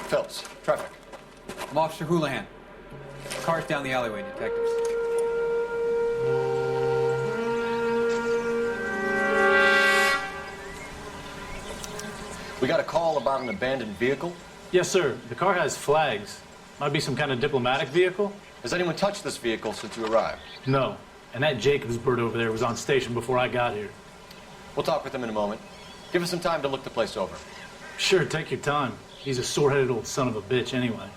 Phelps, traffic. I'm Officer Houlihan. Cars down the alleyway, detectives. We got a call about an abandoned vehicle. Yes, sir. The car has flags. Might be some kind of diplomatic vehicle. Has anyone touched this vehicle since you arrived? No. And that Jacobs bird over there was on station before I got here. We'll talk with him in a moment. Give us some time to look the place over. Sure, take your time. He's a sore-headed old son of a bitch anyway.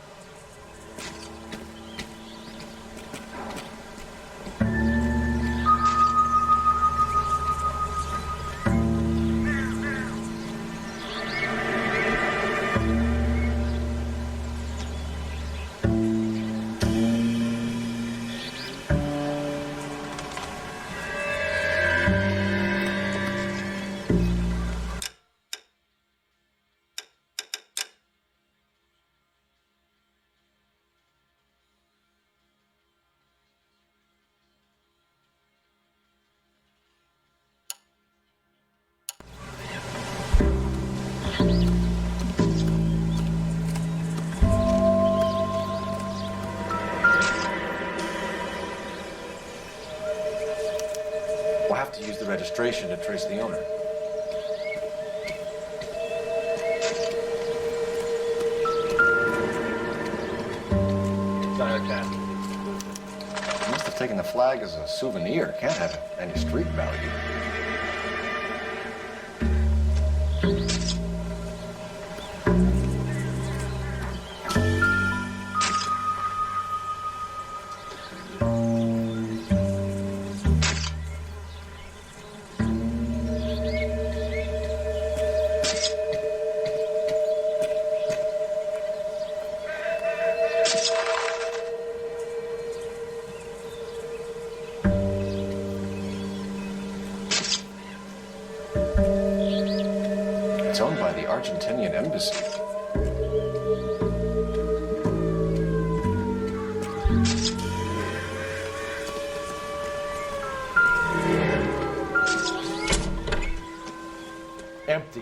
We'll have to use the registration to trace the owner. He must have taken the flag as a souvenir. Can't have any street value. It's owned by the Argentinian embassy. Empty.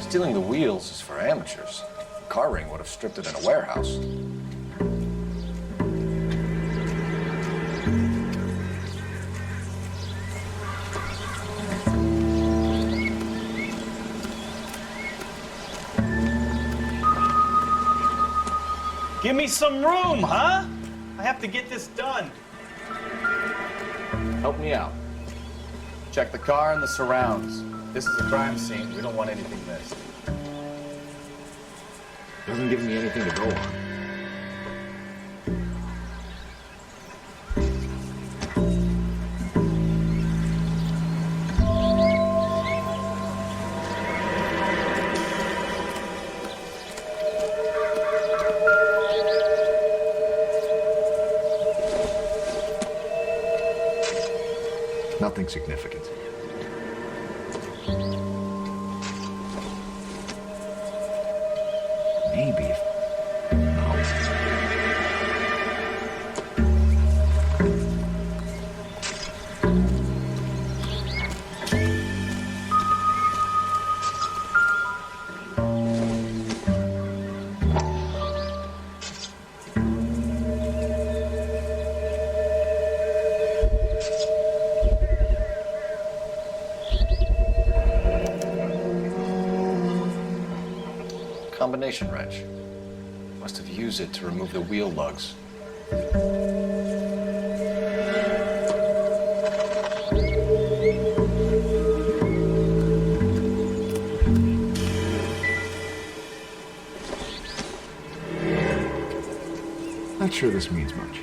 Stealing the wheels is for amateurs. Car ring would have stripped it in a warehouse. Give me some room, huh? I have to get this done. Help me out. Check the car and the surrounds. This is a crime scene. We don't want anything missed. Doesn't give me anything to go on. Nothing significant. Maybe if... No. Combination wrench. Must have used it to remove the wheel lugs. Not sure this means much.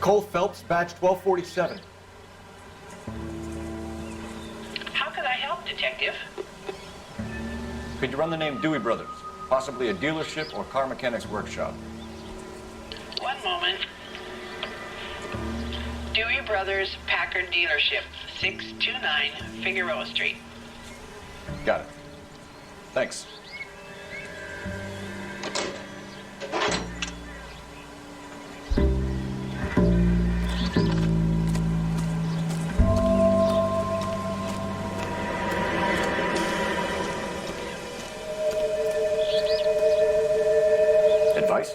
Cole Phelps, badge 1247. How help, Detective? Could you run the name Dewey Brothers? Possibly a dealership or car mechanics workshop. One moment. Dewey Brothers Packard Dealership, 629 Figueroa Street. Got it. Thanks. Advice?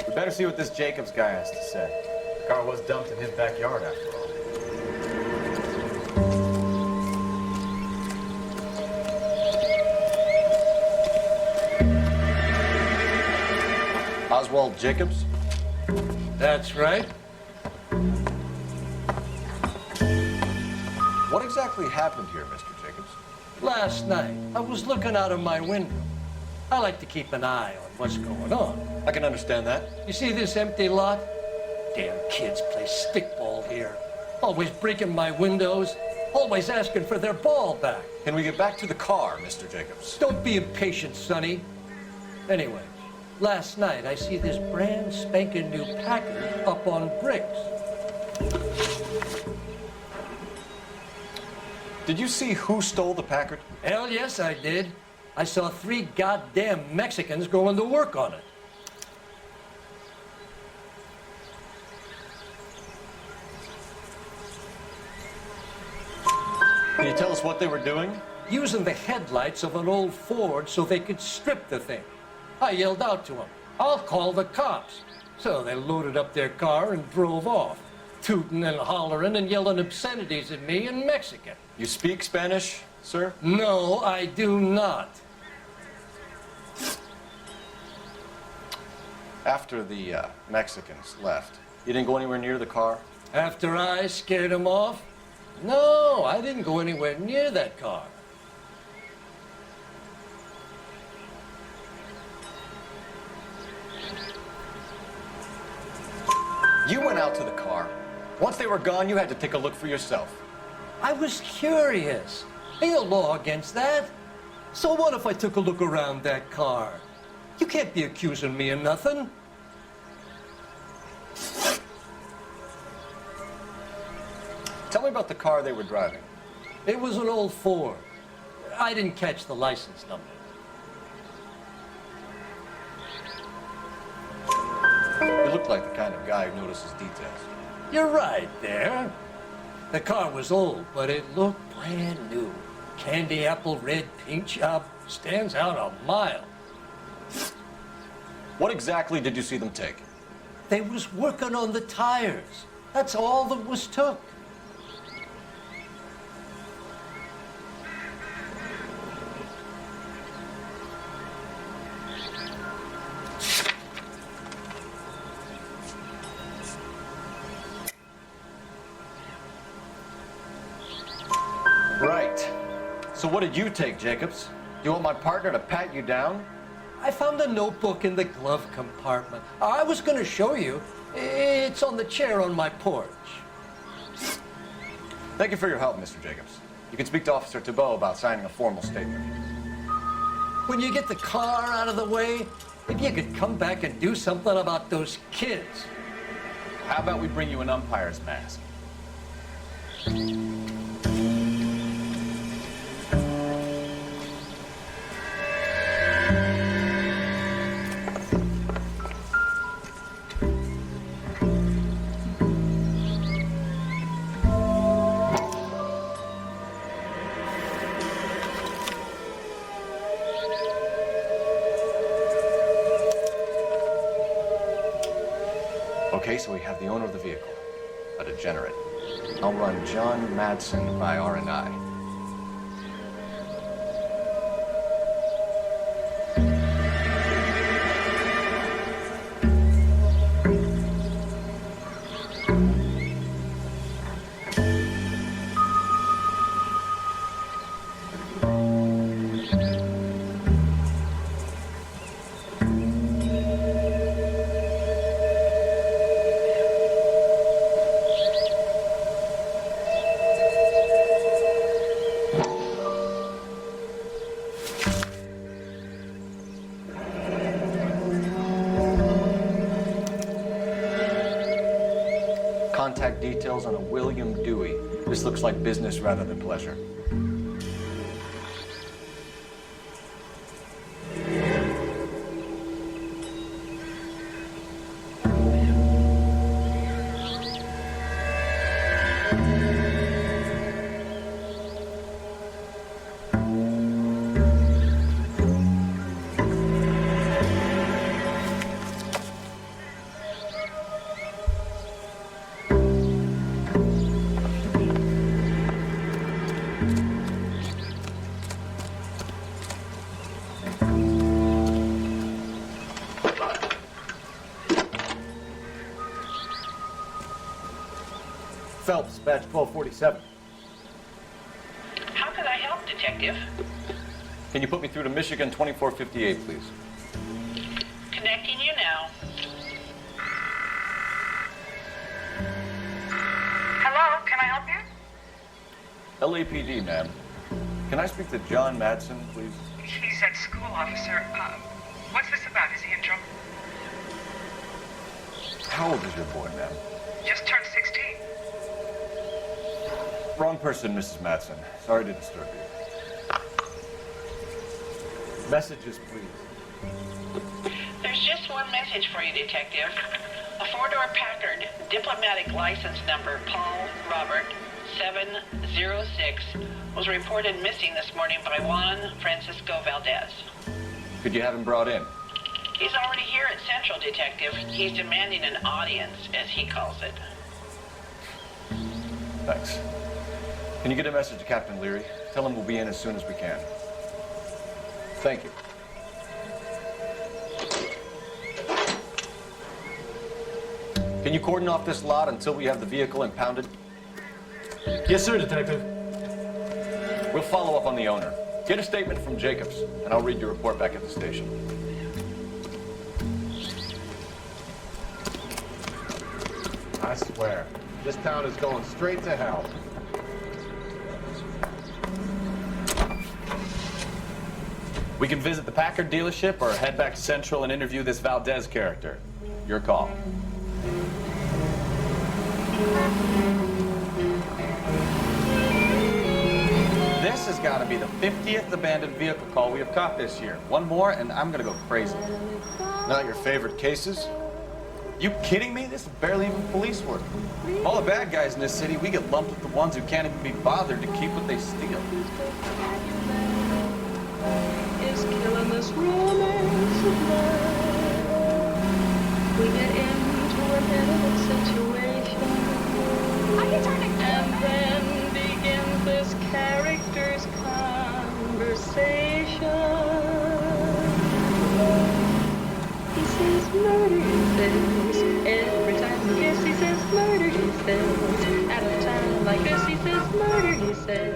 We better see what this Jacobs guy has to say. The car was dumped in his backyard after all. Oswald Jacobs? That's right. What exactly happened here, Mr. Jacobs? Last night, I was looking out of my window. I like to keep an eye on what's going on. I can understand that. You see this empty lot? Damn kids play stickball here. Always breaking my windows. Always asking for their ball back. Can we get back to the car, Mr. Jacobs? Don't be impatient, Sonny. Anyway, last night I see this brand spanking new Packard up on bricks. Did you see who stole the Packard? Hell yes, I did. I saw 3 goddamn Mexicans going to work on it. Can you tell us what they were doing? Using the headlights of an old Ford so they could strip the thing. I yelled out to them, "I'll call the cops." So they loaded up their car and drove off, tooting and hollering and yelling obscenities at me in Mexican. You speak Spanish, sir? No, I do not. After the Mexicans left, you didn't go anywhere near the car? After I scared them off? No, I didn't go anywhere near that car. You went out to the car. Once they were gone, you had to take a look for yourself. I was curious. Ain't no law against that. So what if I took a look around that car? You can't be accusing me of nothing. Tell me about the car they were driving. It was an old Ford. I didn't catch the license number. You looked like the kind of guy who notices details. You're right there. The car was old, but it looked brand new. Candy apple red paint job stands out a mile. What exactly did you see them take? They was working on the tires. That's all that was took. Right. So what did you take, Jacobs? You want my partner to pat you down? I found a notebook in the glove compartment. I was going to show you. It's on the chair on my porch. Thank you for your help, Mr. Jacobs. You can speak to Officer Thibault about signing a formal statement. When you get the car out of the way, if you could come back and do something about those kids. How about we bring you an umpire's mask? Okay, so we have the owner of the vehicle, a degenerate. I'll run John Madsen by R&I. contact details on a William Dewey. This looks like business rather than pleasure. Phelps, badge 1247. How could I help, Detective? Can you put me through to Michigan 2458, please? Connecting you now. Hello, can I help you? LAPD, ma'am. Can I speak to John Madsen, please? He's at school, officer. What's this about? Is he in trouble? How old is your boy, ma'am? Just turned 16. Wrong person, Mrs. Madsen. Sorry to disturb you. Messages, please. There's just one message for you, Detective. A four-door Packard, diplomatic license number Paul Robert 706, was reported missing this morning by Juan Francisco Valdez. Could you have him brought in? He's already here at Central, Detective. He's demanding an audience, as he calls it. Thanks. Can you get a message to Captain Leary? Tell him we'll be in as soon as we can. Thank you. Can you cordon off this lot until we have the vehicle impounded? Yes, sir, Detective. We'll follow up on the owner. Get a statement from Jacobs, and I'll read your report back at the station. I swear, this town is going straight to hell. We can visit the Packard dealership or head back to Central and interview this Valdez character. Your call. This has got to be the 50th abandoned vehicle call we have caught this year. One more and I'm going to go crazy. Not your favorite cases? You kidding me? This is barely even police work. All the bad guys in this city, we get lumped with the ones who can't even be bothered to keep what they steal. Is killing this romance of love. We get into a bit of a situation. And then begins this character's conversation. He says murder, he says. Every time he kisses, he says murder, he says. At a time like this, he says murder, he says.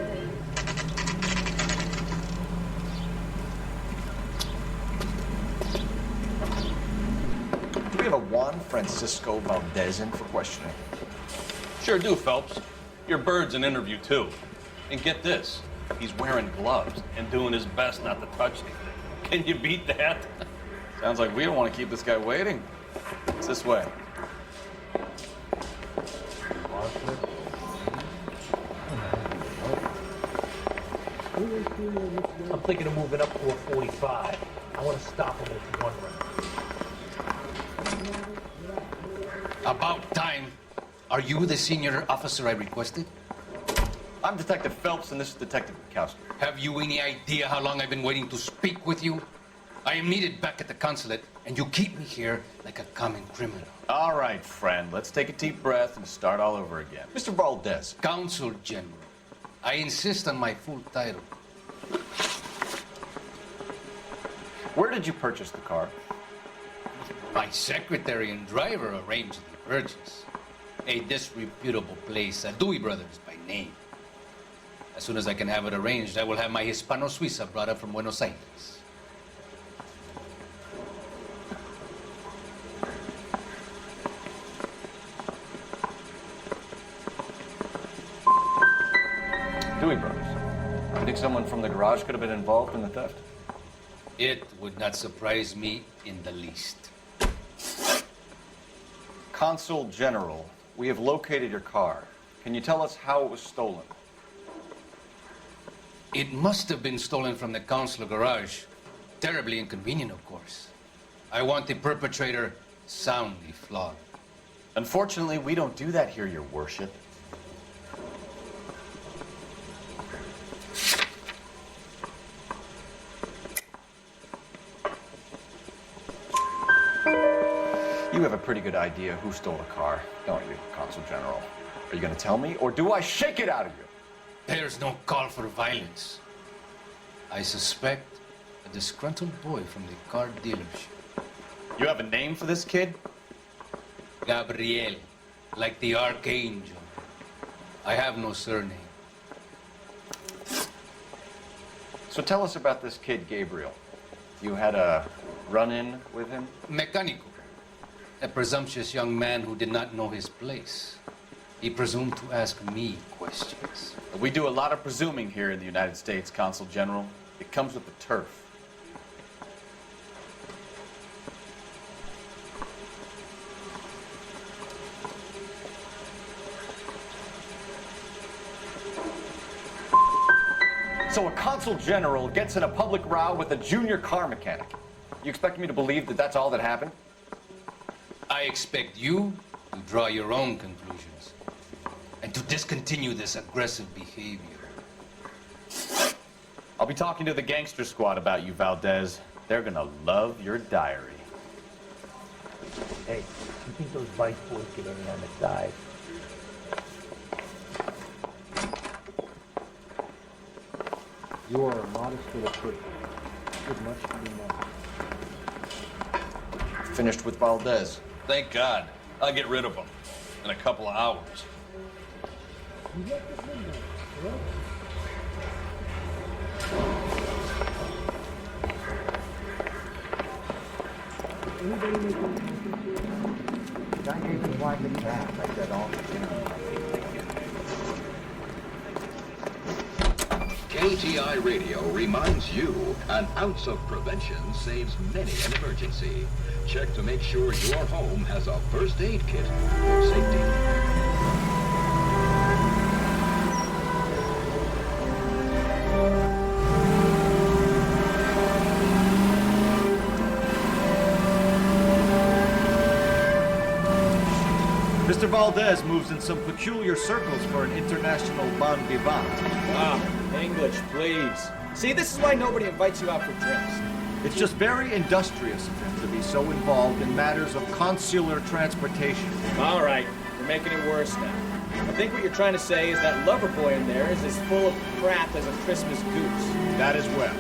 Do we have a Juan Francisco Valdez in for questioning? Sure do, Phelps. Your bird's an interview, too. And get this, he's wearing gloves and doing his best not to touch anything. Can you beat that? Sounds like we don't want to keep this guy waiting. It's this way. I'm thinking of moving up to a 45. I want to stop him with one round. About time. Are you the senior officer I requested? I'm Detective Phelps, and this is Detective Kowski. Have you any idea how long I've been waiting to speak with you? I am needed back at the consulate, and you keep me here like a common criminal. All right, friend. Let's take a deep breath and start all over again. Mr. Valdez. Consul General. I insist on my full title. Where did you purchase the car? My secretary and driver arranged the purchase. A disreputable place, Dewey Brothers by name. As soon as I can have it arranged, I will have my Hispano Suiza brought up from Buenos Aires. Dewey Brothers. You think someone from the garage could have been involved in the theft? It would not surprise me in the least. Consul General, we have located your car. Can you tell us how it was stolen? It must have been stolen from the consular garage. Terribly inconvenient, of course. I want the perpetrator soundly flogged. Unfortunately, we don't do that here, Your Worship. You have a pretty good idea who stole the car, don't you, Consul General? Are you going to tell me, or do I shake it out of you? There's no call for violence. I suspect a disgruntled boy from the car dealership. You have a name for this kid? Gabriel, like the archangel. I have no surname. So tell us about this kid, Gabriel. You had a run-in with him? Mecánico. A presumptuous young man who did not know his place. He presumed to ask me questions. We do a lot of presuming here in the United States, Consul General. It comes with the turf. So a Consul General gets in a public row with a junior car mechanic. You expect me to believe that that's all that happened? I expect you to draw your own conclusions and to discontinue this aggressive behavior. I'll be talking to the gangster squad about you, Valdez. They're gonna love your diary. Hey, you think those vice boys get any on the side? You are a modest little kid. With much to be known. Finished with Valdez. Thank God. I'll get rid of him in a couple of hours. You left at midnight, correct? Anybody make any decisions? Guy gave me wine and cat. I said all the time. KTI Radio reminds you, an ounce of prevention saves many an emergency. Check to make sure your home has a first aid kit for safety. Mr. Valdez moves in some peculiar circles for an international bon vivant. English, please. See, this is why nobody invites you out for drinks. It's just very industrious of him to be so involved in matters of consular transportation. All right, you're making it worse now. I think what you're trying to say is that lover boy in there is as full of crap as a Christmas goose. That as well.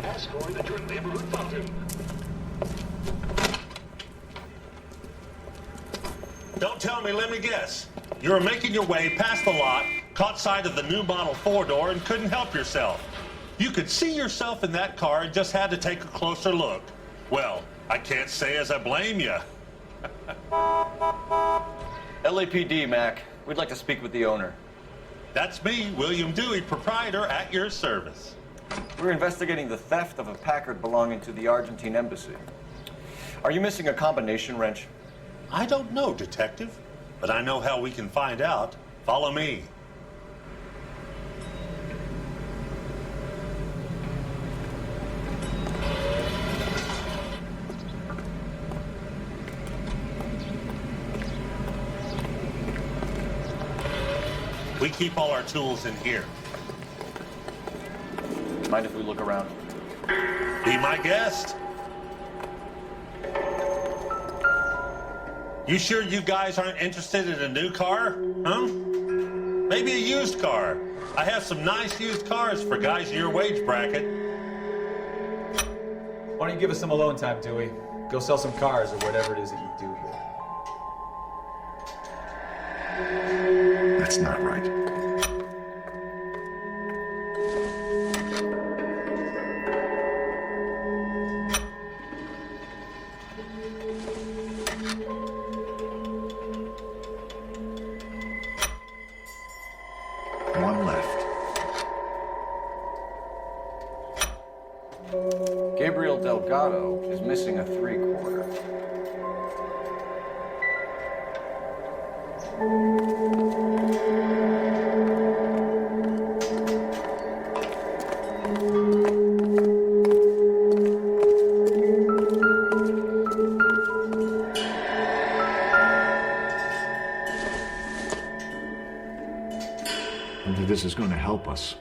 Ask Roy at your neighborhood fountain. Don't tell me, let me guess. You were making your way past the lot, caught sight of the new model 4-door, and couldn't help yourself. You could see yourself in that car and just had to take a closer look. Well, I can't say as I blame you. LAPD, Mac. We'd like to speak with the owner. That's me, William Dewey, proprietor, at your service. We're investigating the theft of a Packard belonging to the Argentine embassy. Are you missing a combination wrench? I don't know, Detective, but I know how we can find out. Follow me. We keep all our tools in here. Mind if we look around? Be my guest. You sure you guys aren't interested in a new car? Huh? Maybe a used car. I have some nice used cars for guys in your wage bracket. Why don't you give us some alone time, Dewey? Go sell some cars or whatever it is that you do here. That's not right. One left. Gabriel Delgado is missing a 3/4. Whether this is going to help us.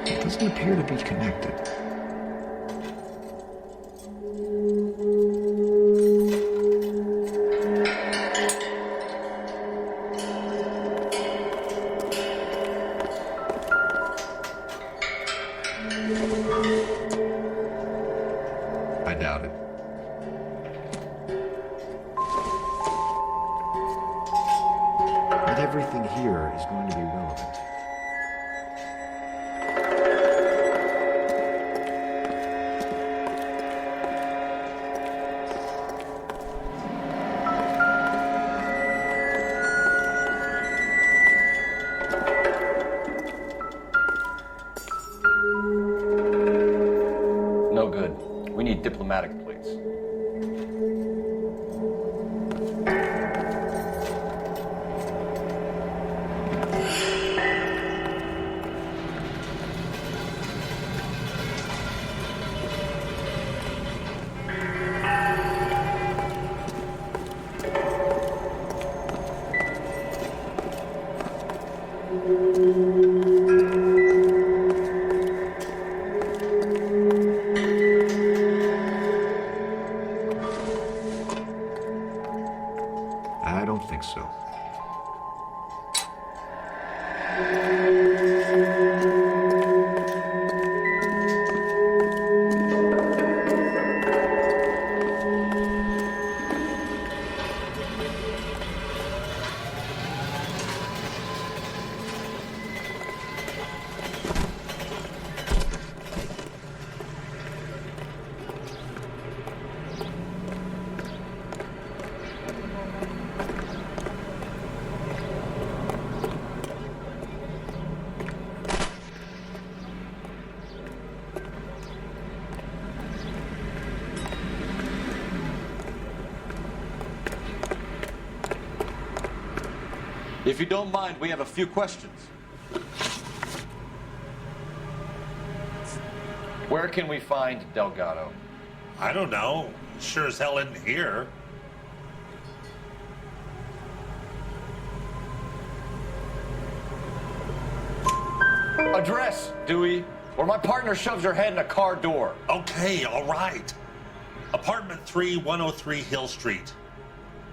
It doesn't appear to be connected. I doubt it. Not everything here is going to be relevant. No good. We need diplomatic plates. I don't think so. If you don't mind, we have a few questions. Where can we find Delgado? I don't know. Sure as hell isn't here. Address, Dewey, or my partner shoves her head in a car door. Okay, all right. Apartment 3, 103 Hill Street.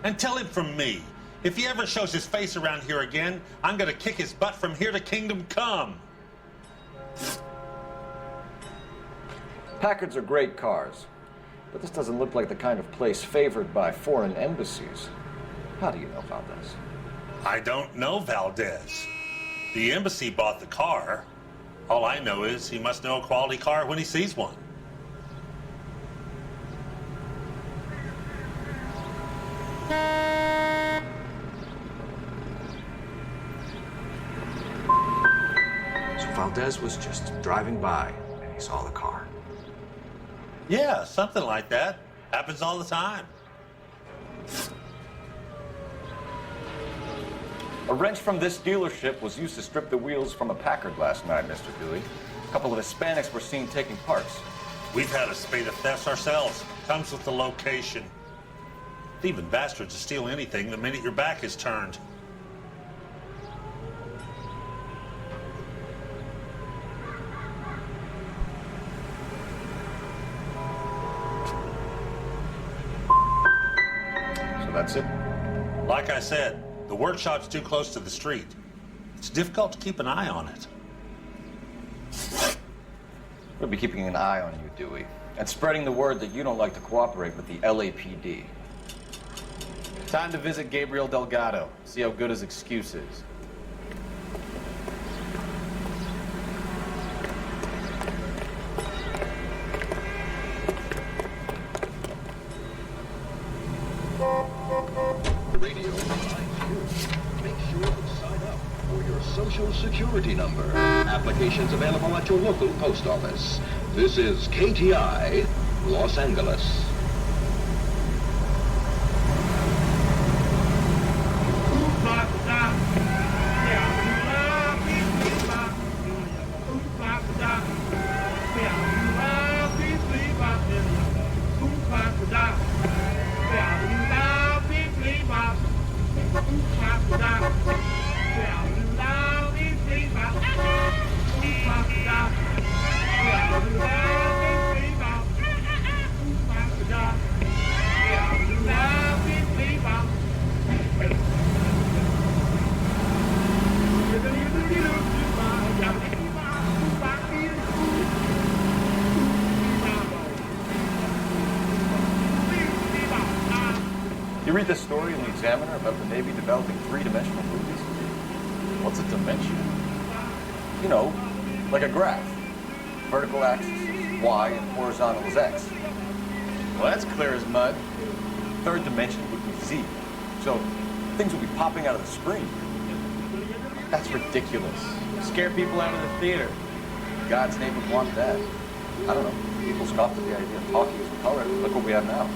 And tell him from me, if he ever shows his face around here again, I'm gonna kick his butt from here to Kingdom Come. Packards are great cars, but this doesn't look like the kind of place favored by foreign embassies. How do you know about this? I don't know Valdez. The embassy bought the car. All I know is he must know a quality car when he sees one. So Valdez was just driving by and he saw the car. Yeah, something like that. Happens all the time. A wrench from this dealership was used to strip the wheels from a Packard last night, Mr. Dewey. A couple of Hispanics were seen taking parts. We've had a spate of thefts ourselves. Comes with the location. Thieving bastards to steal anything the minute your back is turned. So that's it? Like I said, the workshop's too close to the street. It's difficult to keep an eye on it. We'll be keeping an eye on you, Dewey, and spreading the word that you don't like to cooperate with the LAPD. Time to visit Gabriel Delgado, see how good his excuse is. Radio reminds you. Make sure to sign up for your Social Security number. Applications available at your local post office. This is KTI, Los Angeles. You read this story in the Examiner about the Navy developing three-dimensional movies? What's a dimension? You know, like a graph. Vertical axis is Y and horizontal is X. Well, that's clear as mud. Third dimension would be Z. So things would be popping out of the screen. That's ridiculous. Scare people out of the theater. God's name would want that. I don't know. People scoffed at the idea of talkie as a color. Look what we have now.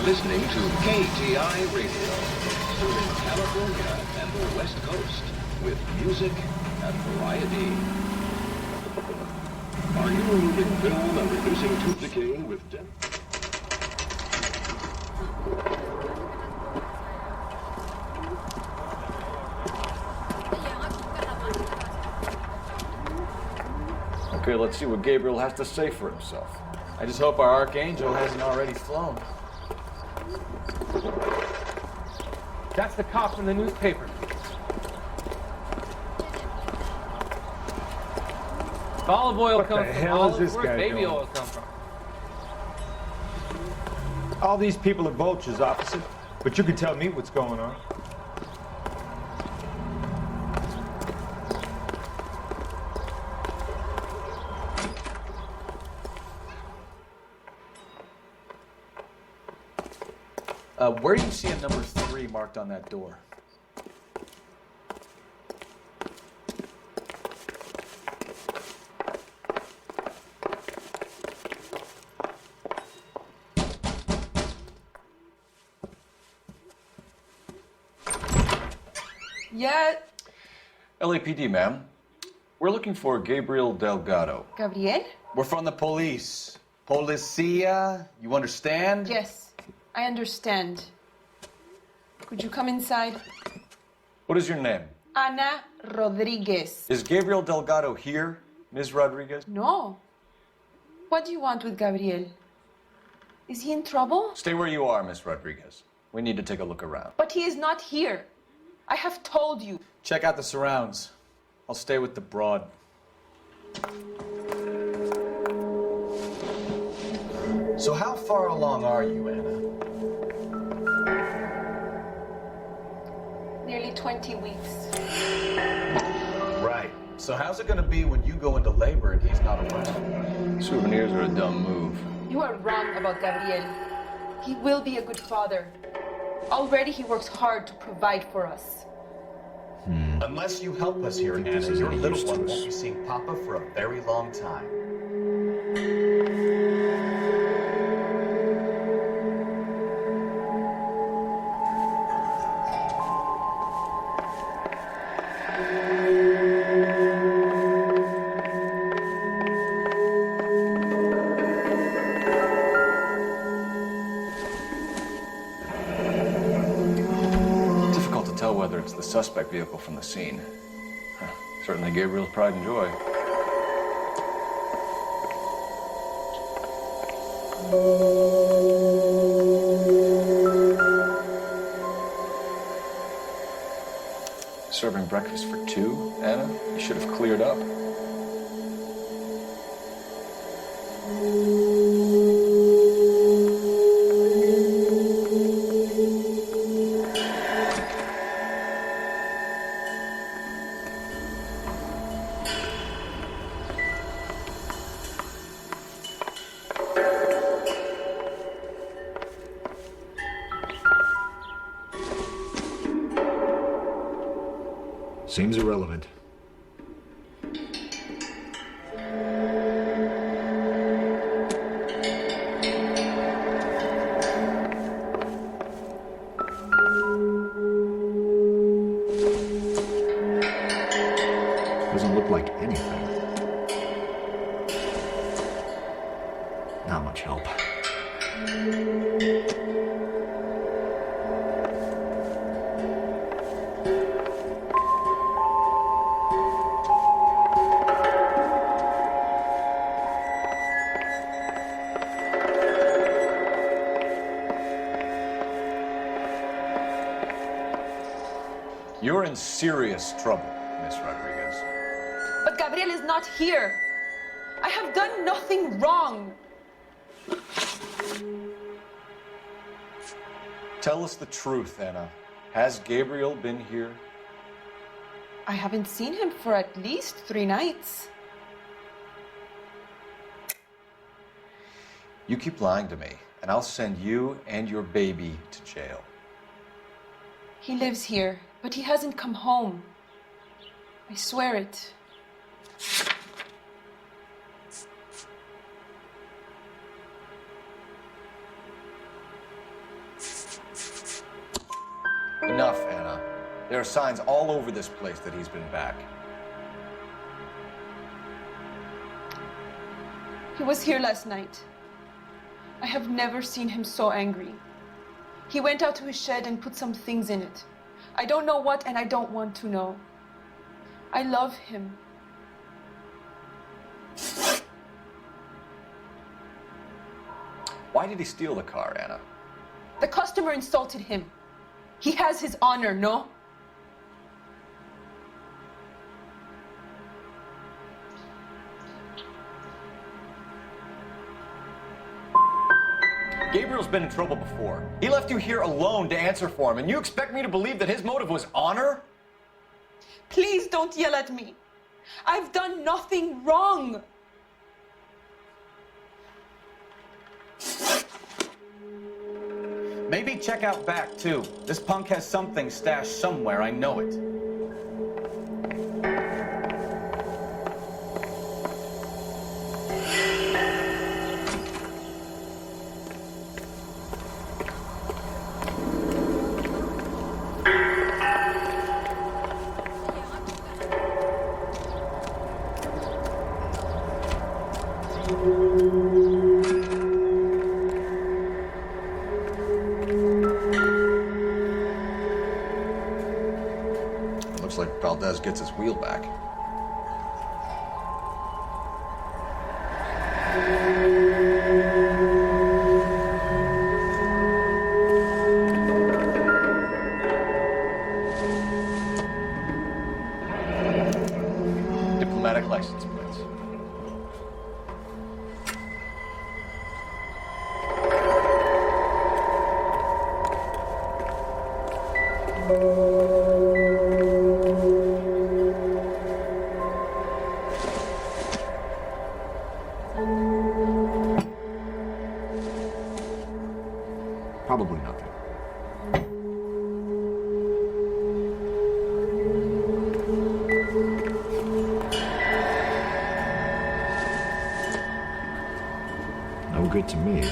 listening to KTI Radio, serving California and the West Coast with music and variety. Are you removing film and reducing tooth decaying with Okay, let's see what Gabriel has to say for himself. I just hope our Archangel hasn't already flown. That's the cop from the newspaper. If olive oil comes from olives, where's baby oil come from? All these people are vultures, officer. But you can tell me what's going on. Where do you see a number 3 marked on that door? Yeah. LAPD, ma'am. We're looking for Gabriel Delgado. Gabriel? We're from the police. Policia, you understand? Yes, I understand. Could you come inside? What is your name? Ana Rodriguez. Is Gabriel Delgado here, Ms. Rodriguez? No. What do you want with Gabriel? Is he in trouble? Stay where you are, Ms. Rodriguez. We need to take a look around. But he is not here. I have told you. Check out the surrounds. I'll stay with the broad. So how far along are you, Anna? Nearly 20 weeks. Right. So how's it gonna be when you go into labor and he's not around? Souvenirs are a dumb move. You are wrong about Gabriel. He will be a good father. Already he works hard to provide for us. Unless you help us here, Anna, your little one won't be seeing Papa for a very long time. Whether it's the suspect vehicle from the scene. Certainly Gabriel's pride and joy. Serving breakfast for 2, Anna? You should have cleared up. Seems irrelevant. Doesn't look like anything. Not much help. You're in serious trouble, Miss Rodriguez. But Gabriel is not here. I have done nothing wrong. Tell us the truth, Anna. Has Gabriel been here? I haven't seen him for at least 3 nights. You keep lying to me, and I'll send you and your baby to jail. He lives here, but he hasn't come home. I swear it. There are signs all over this place that he's been back. He was here last night. I have never seen him so angry. He went out to his shed and put some things in it. I don't know what, and I don't want to know. I love him. Why did he steal the car, Anna? The customer insulted him. He has his honor, no? Gabriel's been in trouble before. He left you here alone to answer for him, and you expect me to believe that his motive was honor? Please don't yell at me. I've done nothing wrong. Maybe check out back, too. This punk has something stashed somewhere, I know it. Looks like Valdez gets his wheel back. Diplomatic license plates. Probably nothing. No good to me.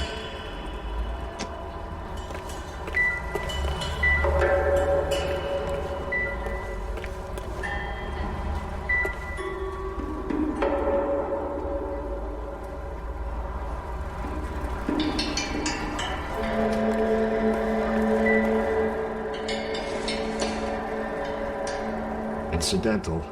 Incidental.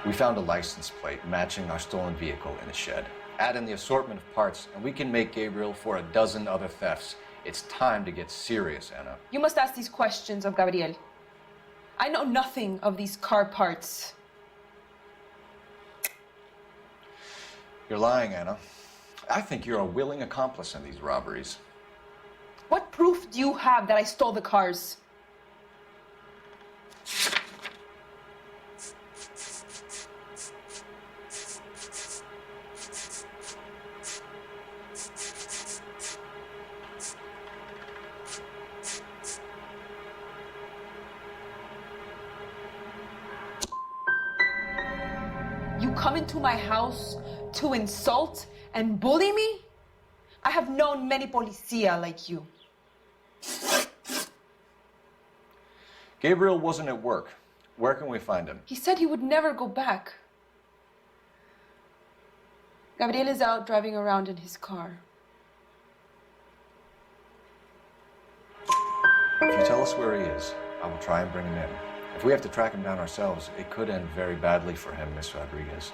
We found a license plate matching our stolen vehicle in a shed. Add in the assortment of parts, and we can make Gabriel for a dozen other thefts. It's time to get serious, Anna. You must ask these questions of Gabriel. I know nothing of these car parts. You're lying, Anna. I think you're a willing accomplice in these robberies. What proof do you have that I stole the cars? You come into my house to insult and bully me? I have known many policia like you. Gabriel wasn't at work. Where can we find him? He said he would never go back. Gabriel is out driving around in his car. If you tell us where he is, I will try and bring him in. If we have to track him down ourselves, it could end very badly for him, Miss Rodriguez.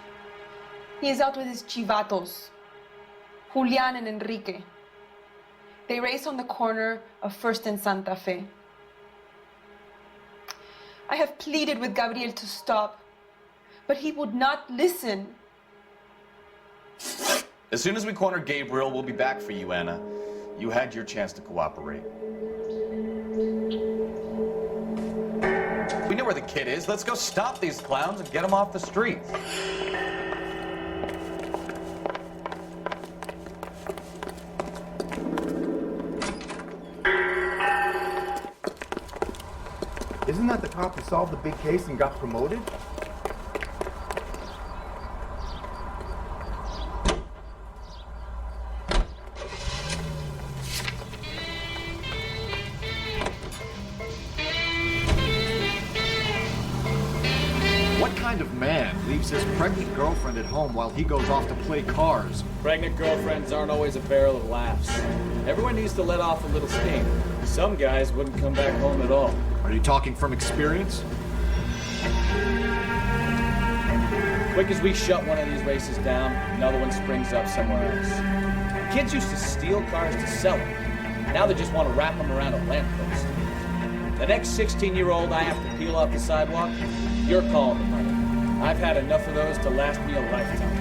He is out with his chivatos, Julian and Enrique. They race on the corner of First and Santa Fe. I have pleaded with Gabriel to stop, but he would not listen. As soon as we corner Gabriel, we'll be back for you, Anna. You had your chance to cooperate. We know where the kid is. Let's go stop these clowns and get them off the streets. Isn't that the cop who solved the big case and got promoted? What kind of man leaves his pregnant girlfriend at home while he goes off to play cars? Pregnant girlfriends aren't always a barrel of laughs. Everyone needs to let off a little steam. Some guys wouldn't come back home at all. Are you talking from experience? Quick as we shut one of these races down, another one springs up somewhere else. Kids used to steal cars to sell them. Now they just want to wrap them around a lamppost. The next 16-year-old I have to peel off the sidewalk, you're calling the money. I've had enough of those to last me a lifetime.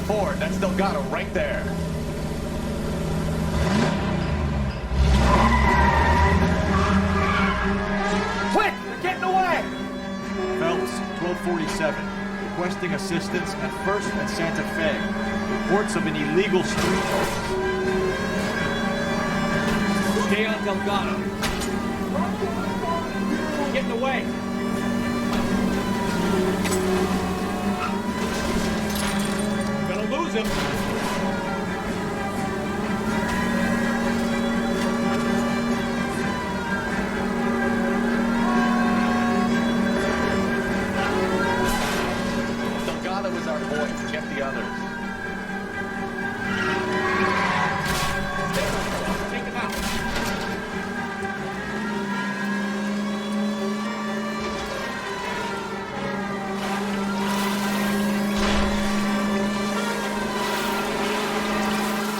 Ford, that's Delgado right there. Quick! They're getting away! Phelps, 1247. Requesting assistance at First and Santa Fe. Reports of an illegal street. Stay on Delgado. Getting away. Gonna lose him. Delgado is our boy. Get the others. Take him out.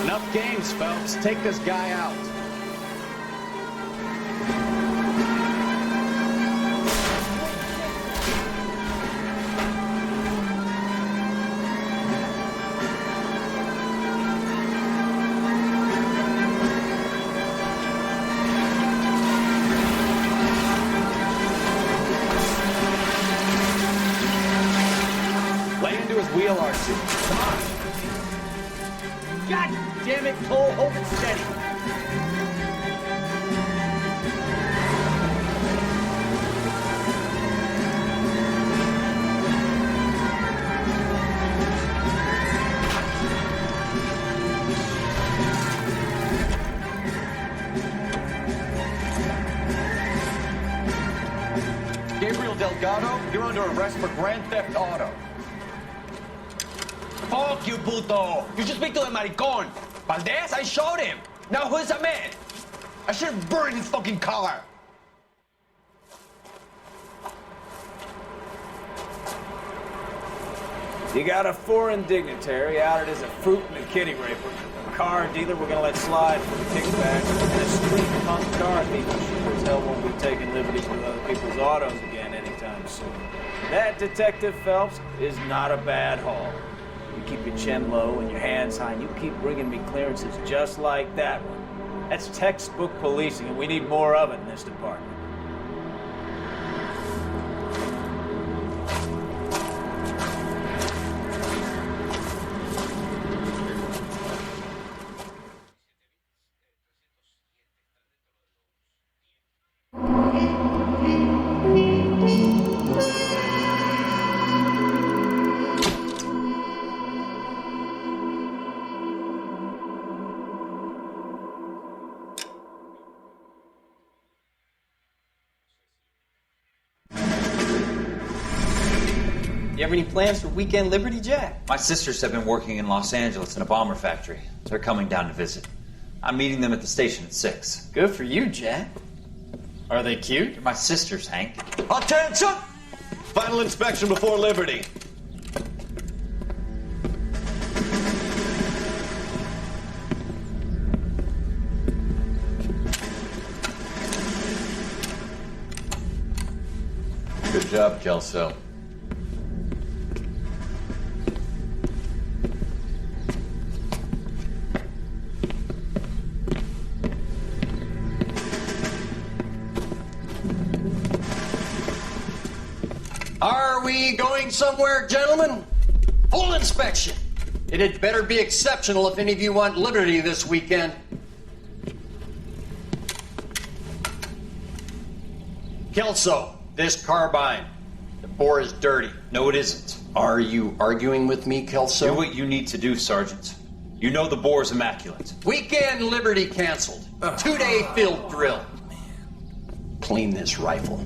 Enough games, Phelps. Take this guy out. Lay into his wheel arch. Come on. God damn it, Cole, hold it steady. under arrest for grand theft auto. Fuck you, puto! You should speak to the maricon. Valdez, I showed him. Now who's the man? I should have burned his fucking car. You got a foreign dignitary outed as a fruit and a kitty raper, a car dealer we're gonna let slide for the kickback, and a street punk car thief who sure as hell won't be taking liberties with other people's autos again anytime soon. That, Detective Phelps, is not a bad haul. You keep your chin low and your hands high, and you keep bringing me clearances just like that one. That's textbook policing, and we need more of it in this department. You have any plans for weekend Liberty, Jack? My sisters have been working in Los Angeles in a bomber factory. They're coming down to visit. I'm meeting them at the station at 6. Good for you, Jack. Are they cute? They're my sisters, Hank. Attention! Final inspection before Liberty. Good job, Kelso. Are we going somewhere, gentlemen? Full inspection. It had better be exceptional if any of you want liberty this weekend. Kelso, this carbine. The bore is dirty. No, it isn't. Are you arguing with me, Kelso? Do what you need to do, Sergeant. You know the bore is immaculate. Weekend liberty canceled. 2-day field drill. Clean this rifle.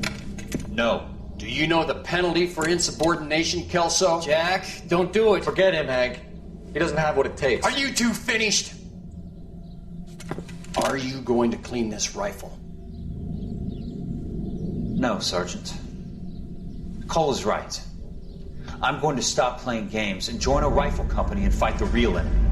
No. Do you know the penalty for insubordination, Kelso? Jack, don't do it. Forget him, Hank. He doesn't have what it takes. Are you two finished? Are you going to clean this rifle? No, Sergeant. Cole is right. I'm going to stop playing games and join a rifle company and fight the real enemy.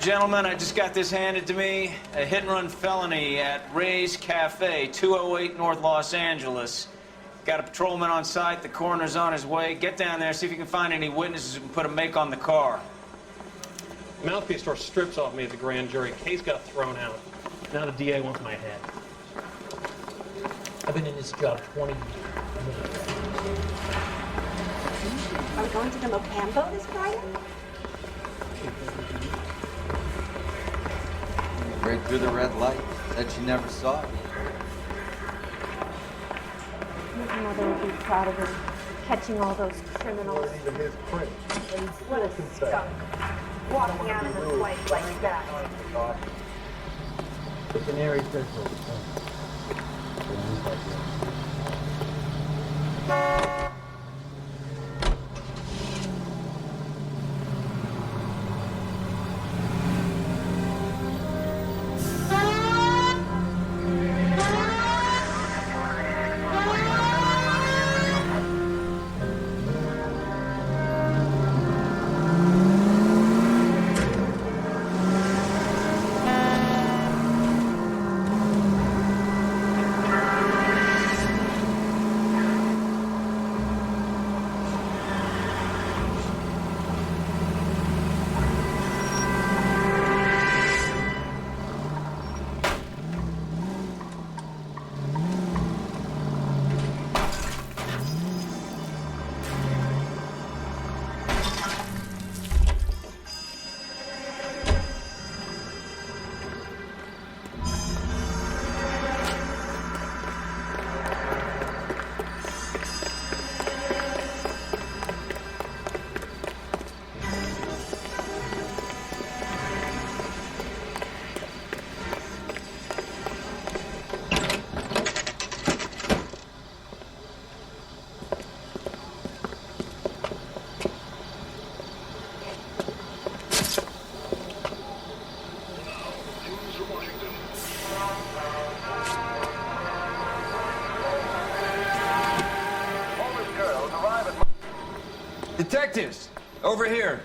Gentlemen, I just got this handed to me. A hit-and-run felony at Ray's Cafe, 208 North Los Angeles. Got a patrolman on site. The coroner's on his way. Get down there, see if you can find any witnesses who can put a make on the car. Mouthpiece tore strips off me at the grand jury. Case got thrown out. Now the DA wants my head. I've been in this job 20 years. Are we going to the Mocambo this Friday? Right through the red light. Said she never saw it. His mother would be proud of him, catching all those criminals. Even his print. What a skunk. Walking out of his wife like that. The canary says Detectives, over here.